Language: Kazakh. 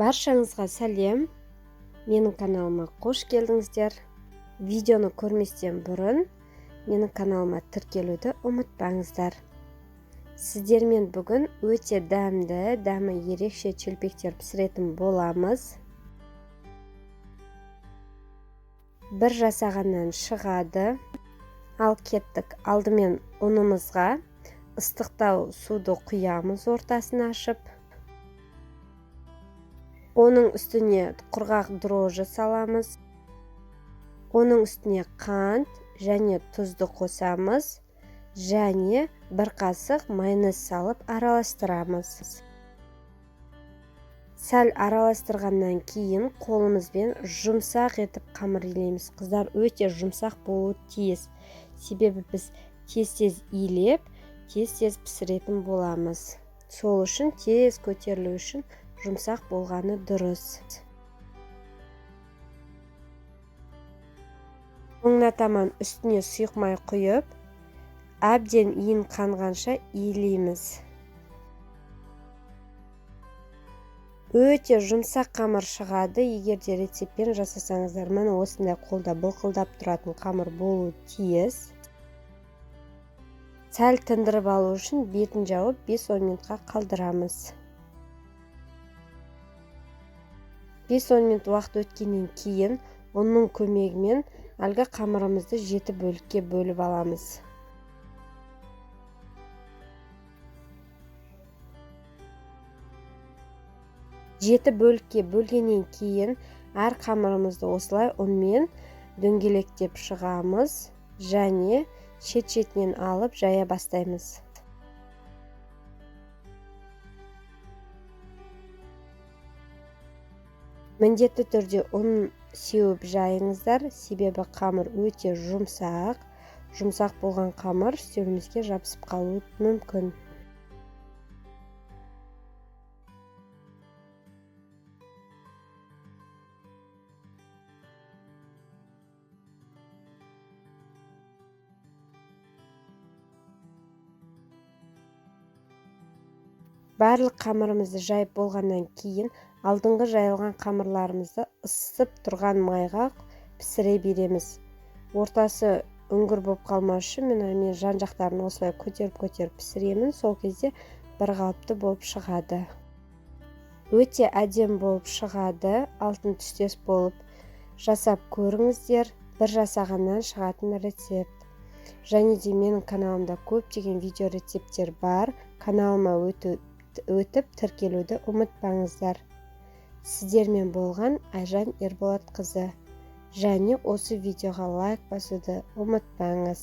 Баршаңызға сәлем. Менің каналыма қош келдіңіздер. Видеоны көрместен бұрын менің каналыма тіркелуді ұмытпаңыздар. Сіздермен бүгін өте дәмі ерекше шелпектер пісіретін боламыз. Бір жасағаннан шығады. Ал кеттік. Алдымен ұнымызға ыстықтау суды құямыз ортасын ашып. Оның үстіне құрғақ дрожжи саламыз. Оның үстіне қант және тұзды қосамыз. Және бір қасық майонез салып араластырамыз. Сәл араластырғаннан кейін қолымызбен жұмсақ етіп қамыр илейміз. Қыздар, өте жұмсақ болуы тиіс. Себебі біз тез илеп, тез пісіретін боламыз. Сол үшін тез көтерілу үшін жұмсақ болғаны дұрыс. Оңына таман үстіне сұйық май құйып, әбден иін қанғанша илейміз. Өте жұмсақ қамыр шығады. Егер де рецептпен жасасаңыздар, міне осындай қолда былқылдап тұратын қамыр болуы тиіс. Сәл тындырып алу үшін бетін жауып 5-10 минутқа қалдырамыз. 5-10 минут уақыт өткеннен кейін ұнның көмегімен әлгі қамырымызды 7 бөлікке бөліп аламыз. Жеті бөлікке бөлгеннен кейін әр қамырымызды осылай ұнмен дөңгелектеп шығамыз және шет-шетінен алып жая бастаймыз. Міндетті түрде ұн сеуіп жайыңыздар, себебі қамыр өте жұмсақ. Жұмсақ болған қамыр үстелімізге жабысып қалуы мүмкін. Барлық қамырымызды жайып болғаннан кейін алдыңғы жайылған қамырларымызды ысып тұрған майға пісіре береміз. Ортасы үңгір болып қалмас үшін мен жан-жақтарын осылай көтеріп пісіремін. Сол кезде бір қалыпты болып шығады. Өте әдемі болып шығады. Алтын түстес болып жасап көріңіздер. Бір жасағаннан шығатын рецепт. Және де менің каналымда көптеген видео рецепттер бар. Каналыма өтіп тіркелуді ұмытпаңыздар. Сіздермен болған Айжан Ерболатқызы. Және осы видеоға лайк басуды ұмытпаңыз.